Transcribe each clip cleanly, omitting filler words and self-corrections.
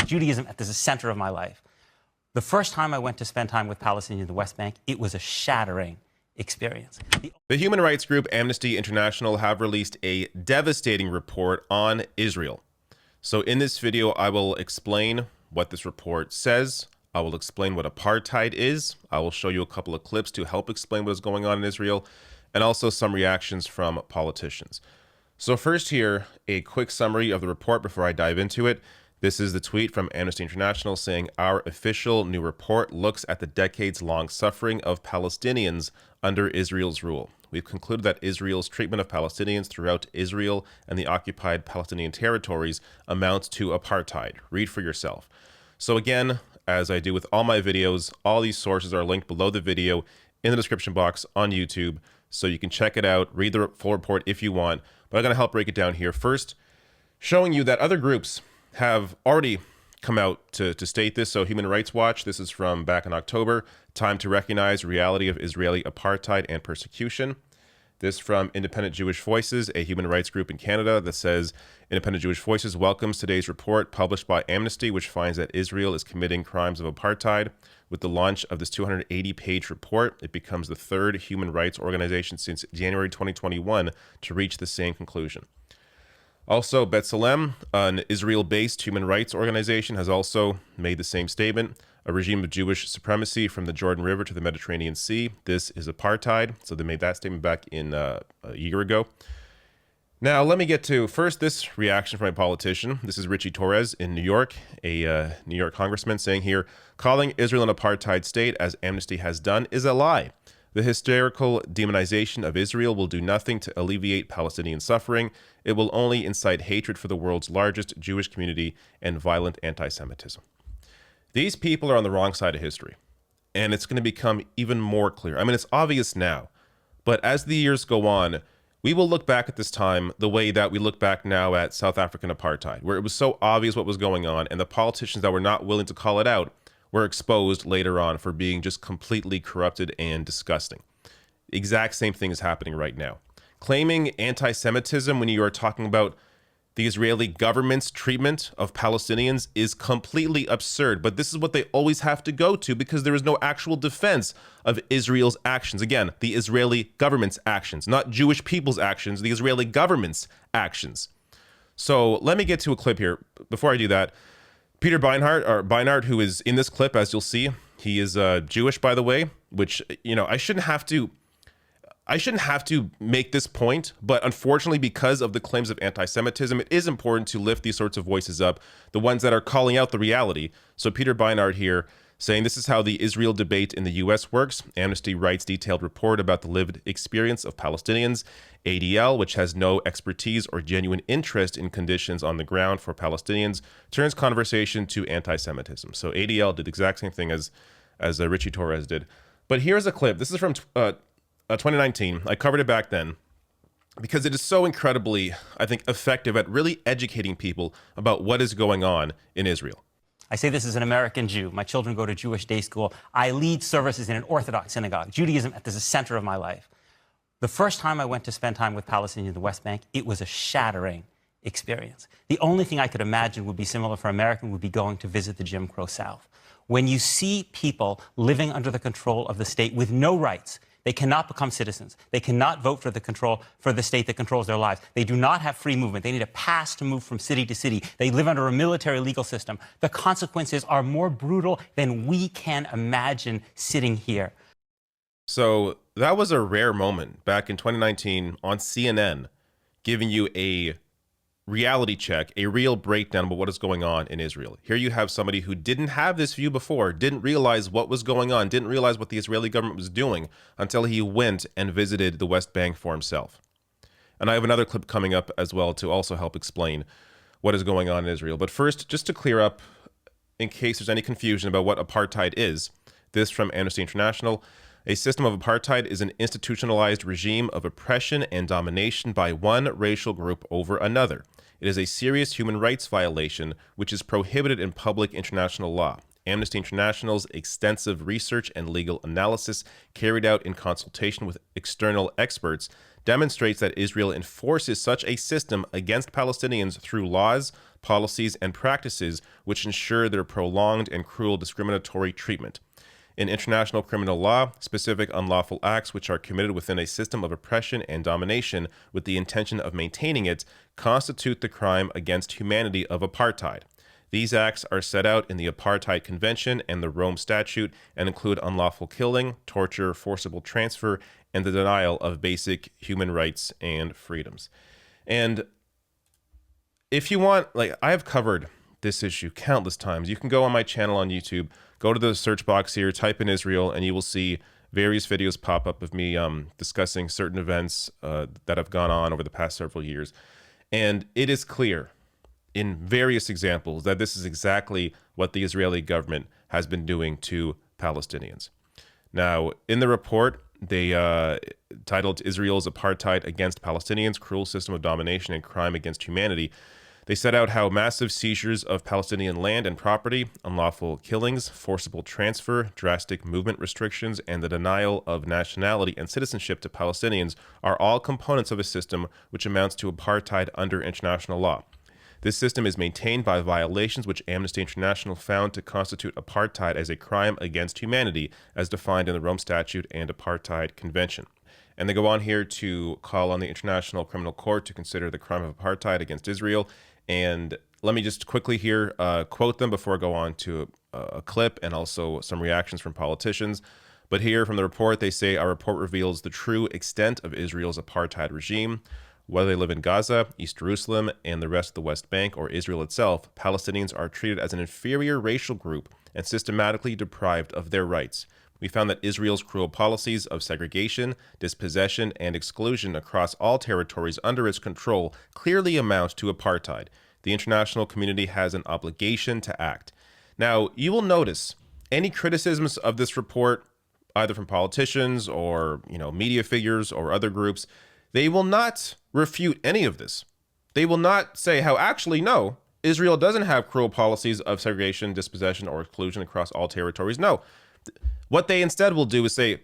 synagogue. Judaism at the center of my life. The first time I went to spend time with Palestinians in the West Bank, it was a shattering experience. The human rights group Amnesty International have released a devastating report on Israel. So in this video, I will explain what this report says. I will explain what apartheid is. I will show you a couple of clips to help explain what is going on in Israel, and also some reactions from politicians. So first here, a quick summary of the report before I dive into it. This is the tweet from Amnesty International saying, "Our official new report looks at the decades-long suffering of Palestinians under Israel's rule. We've concluded that Israel's treatment of Palestinians throughout Israel and the occupied Palestinian territories amounts to apartheid. Read for yourself." So again, as I do with all my videos, all these sources are linked below the video in the description box on YouTube, so you can check it out, read the full report if you want. But I'm going to help break it down here. First, showing you that other groups have already come out to state this. So Human Rights Watch, this is from back in October, time to recognize reality of Israeli apartheid and persecution. This from Independent Jewish Voices, a human rights group in Canada that says, Independent Jewish Voices welcomes today's report published by Amnesty, which finds that Israel is committing crimes of apartheid. With the launch of this 280-page report, it becomes the third human rights organization since January 2021 to reach the same conclusion. Also, B'Tselem, an Israel-based human rights organization, has also made the same statement. A regime of Jewish supremacy from the Jordan River to the Mediterranean Sea. This is apartheid. So they made that statement back in a year ago. Now, let me get to first this reaction from a politician. This is Richie Torres in New York, a New York congressman, saying here, calling Israel an apartheid state, as Amnesty has done, is a lie. The hysterical demonization of Israel will do nothing to alleviate Palestinian suffering. It will only incite hatred for the world's largest Jewish community and violent anti-Semitism. These people are on the wrong side of history, and it's going to become even more clear. I mean, it's obvious now, but as the years go on, we will look back at this time the way that we look back now at South African apartheid, where it was so obvious what was going on, and the politicians that were not willing to call it out were exposed later on for being just completely corrupted and disgusting. The exact same thing is happening right now. Claiming anti-Semitism when you are talking about the Israeli government's treatment of Palestinians is completely absurd, but this is what they always have to go to because there is no actual defense of Israel's actions. Again, the Israeli government's actions, not Jewish people's actions, the Israeli government's actions. So let me get to a clip here. Before I do that, Peter Beinart, who is in this clip, as you'll see, he is Jewish, by the way, which, you know, I shouldn't have to make this point, but unfortunately, because of the claims of anti-Semitism, it is important to lift these sorts of voices up, the ones that are calling out the reality. So Peter Beinart here saying this is how the Israel debate in the U.S. works. Amnesty writes detailed report about the lived experience of Palestinians. ADL, which has no expertise or genuine interest in conditions on the ground for Palestinians, turns conversation to anti-Semitism. So ADL did the exact same thing as Richie Torres did. But here's a clip. This is from 2019. I covered it back then because it is so incredibly, I think, effective at really educating people about what is going on in Israel. I say this as an American Jew. My children go to Jewish day school. I lead services in an Orthodox synagogue. Judaism at the center of my life. The first time I went to spend time with Palestinians in the West Bank, it was a shattering experience. The only thing I could imagine would be similar for American would be going to visit the Jim Crow South. When you see people living under the control of the state with no rights, they cannot become citizens. They cannot vote for the state that controls their lives. They do not have free movement. They need a pass to move from city to city. They live under a military legal system. The consequences are more brutal than we can imagine sitting here. So that was a rare moment back in 2019 on CNN, giving you a reality check, a real breakdown of what is going on in Israel. Here you have somebody who didn't have this view before, didn't realize what was going on, didn't realize what the Israeli government was doing until he went and visited the West Bank for himself. And I have another clip coming up as well to also help explain what is going on in Israel. But first, just to clear up, in case there's any confusion about what apartheid is, this from Amnesty International. A system of apartheid is an institutionalized regime of oppression and domination by one racial group over another. It is a serious human rights violation which is prohibited in public international law. Amnesty International's extensive research and legal analysis carried out in consultation with external experts demonstrates that Israel enforces such a system against Palestinians through laws, policies, and practices which ensure their prolonged and cruel discriminatory treatment. In international criminal law, specific unlawful acts which are committed within a system of oppression and domination with the intention of maintaining it constitute the crime against humanity of apartheid. These acts are set out in the Apartheid Convention and the Rome Statute and include unlawful killing, torture, forcible transfer, and the denial of basic human rights and freedoms. And if you want, I have covered this issue countless times. You can go on my channel on YouTube, go to the search box here, type in Israel, and you will see various videos pop up of me discussing certain events that have gone on over the past several years. And it is clear in various examples that this is exactly what the Israeli government has been doing to Palestinians. Now, in the report, they titled Israel's Apartheid Against Palestinians, Cruel System of Domination and Crime Against Humanity. They set out how massive seizures of Palestinian land and property, unlawful killings, forcible transfer, drastic movement restrictions, and the denial of nationality and citizenship to Palestinians are all components of a system which amounts to apartheid under international law. This system is maintained by violations which Amnesty International found to constitute apartheid as a crime against humanity, as defined in the Rome Statute and Apartheid Convention. And they go on here to call on the International Criminal Court to consider the crime of apartheid against Israel. And let me just quickly here quote them before I go on to a clip and also some reactions from politicians. But here from the report, they say, our report reveals the true extent of Israel's apartheid regime. Whether they live in Gaza, East Jerusalem, and the rest of the West Bank, or Israel itself, Palestinians are treated as an inferior racial group and systematically deprived of their rights. We found that Israel's cruel policies of segregation, dispossession, and exclusion across all territories under its control clearly amount to apartheid. The international community has an obligation to act. Now, you will notice any criticisms of this report, either from politicians or, media figures or other groups, they will not refute any of this. They will not say how actually, no, Israel doesn't have cruel policies of segregation, dispossession, or exclusion across all territories. No. What they instead will do is say,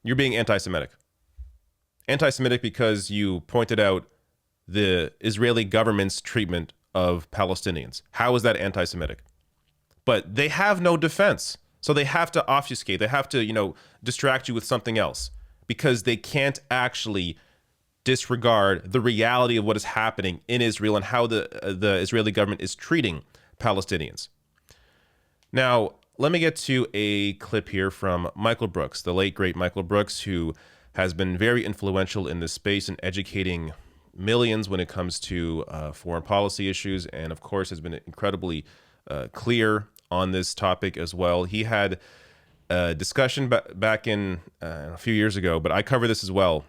you're being anti-Semitic. Anti-Semitic because you pointed out the Israeli government's treatment of Palestinians. How is that anti-Semitic? But they have no defense. So they have to obfuscate. They have to, distract you with something else because they can't actually disregard the reality of what is happening in Israel and how the Israeli government is treating Palestinians. Now, let me get to a clip here from Michael Brooks, the late, great Michael Brooks, who has been very influential in this space and educating millions when it comes to foreign policy issues, and of course has been incredibly clear on this topic as well. He had a discussion back in a few years ago, but I cover this as well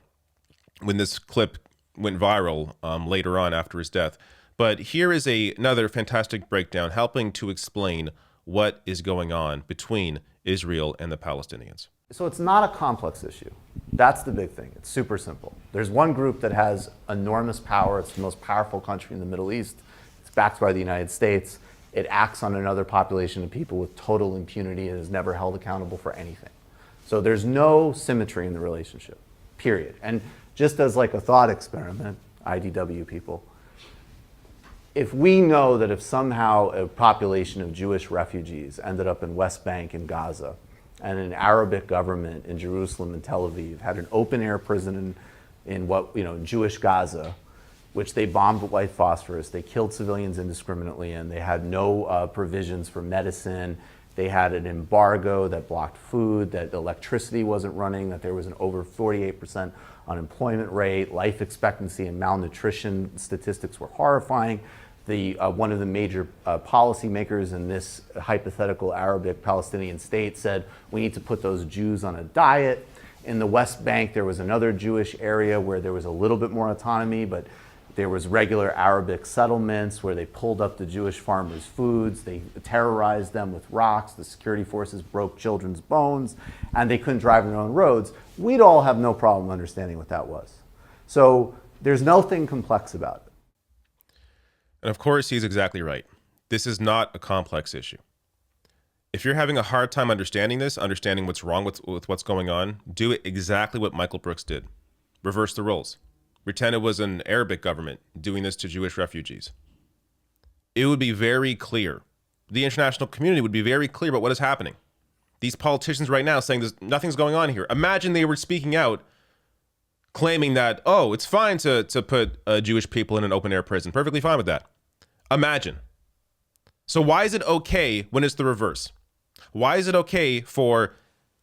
when this clip went viral later on after his death. But here is another fantastic breakdown helping to explain what is going on between Israel and the Palestinians. So it's not a complex issue. That's the big thing. It's super simple. There's one group that has enormous power. It's the most powerful country in the Middle East. It's backed by the United States. It acts on another population of people with total impunity and is never held accountable for anything. So there's no symmetry in the relationship, period. And just as like a thought experiment, IDW people, if we know that if somehow a population of Jewish refugees ended up in West Bank and Gaza, and an Arabic government in Jerusalem and Tel Aviv had an open-air prison in Jewish Gaza, which they bombed with white phosphorus, they killed civilians indiscriminately, and they had no provisions for medicine. They had an embargo that blocked food, that electricity wasn't running, that there was an over 48% unemployment rate, life expectancy and malnutrition statistics were horrifying. One of the major policymakers in this hypothetical Arabic Palestinian state said, we need to put those Jews on a diet. In the West Bank, there was another Jewish area where there was a little bit more autonomy, but there was regular Arabic settlements where they pulled up the Jewish farmers' foods, they terrorized them with rocks, the security forces broke children's bones, and they couldn't drive their own roads. We'd all have no problem understanding what that was. So there's nothing complex about it. And of course, he's exactly right. This is not a complex issue. If you're having a hard time understanding this, understanding what's wrong with what's going on, do it exactly what Michael Brooks did. Reverse the roles. Pretend it was an Arabic government doing this to Jewish refugees. It would be very clear. The international community would be very clear about what is happening. These politicians right now saying nothing's going on here. Imagine they were speaking out, claiming that, oh, it's fine to put Jewish people in an open air prison. Perfectly fine with that. Imagine. So why is it okay when it's the reverse? Why is it okay for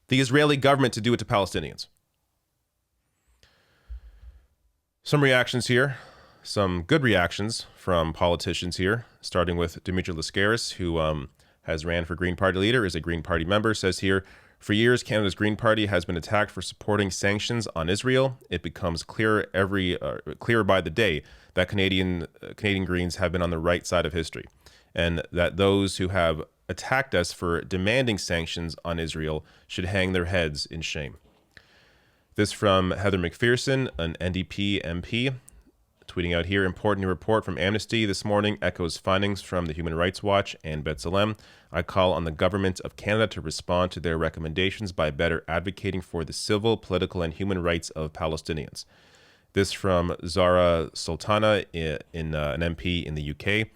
the Israeli government to do it to Palestinians? Some reactions here, some good reactions from politicians here, starting with Dimitri Lascaris, who has ran for Green Party leader, is a Green Party member, says here, for years, Canada's Green Party has been attacked for supporting sanctions on Israel. It becomes clearer clearer by the day that Canadian Greens have been on the right side of history, and that those who have attacked us for demanding sanctions on Israel should hang their heads in shame. This from Heather McPherson, an NDP MP, tweeting out here, important new report from Amnesty this morning echoes findings from the Human Rights Watch and B'Tselem. I call on the government of Canada to respond to their recommendations by better advocating for the civil, political, and human rights of Palestinians. This from Zara Sultana, an MP in the UK.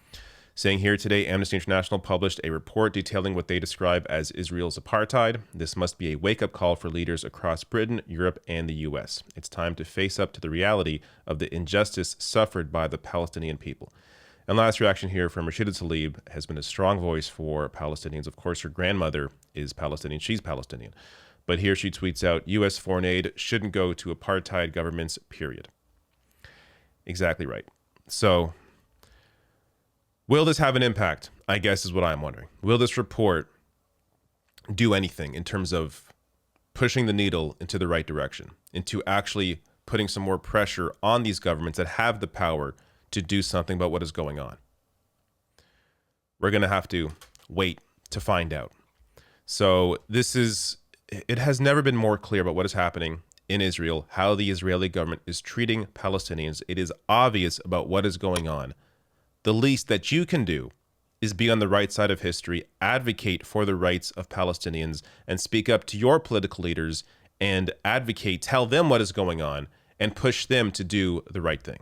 Saying here today, Amnesty International published a report detailing what they describe as Israel's apartheid. This must be a wake-up call for leaders across Britain, Europe, and the US. It's time to face up to the reality of the injustice suffered by the Palestinian people. And last reaction here from Rashida Tlaib has been a strong voice for Palestinians. Of course, her grandmother is Palestinian. She's Palestinian. But here she tweets out, U.S. foreign aid shouldn't go to apartheid governments, period. Exactly right. So, will this have an impact? I guess is what I'm wondering. Will this report do anything in terms of pushing the needle into the right direction, into actually putting some more pressure on these governments that have the power to do something about what is going on? We're going to have to wait to find out. So it has never been more clear about what is happening in Israel, how the Israeli government is treating Palestinians. It is obvious about what is going on. The least that you can do is be on the right side of history, advocate for the rights of Palestinians, and speak up to your political leaders and advocate, tell them what is going on, and push them to do the right thing.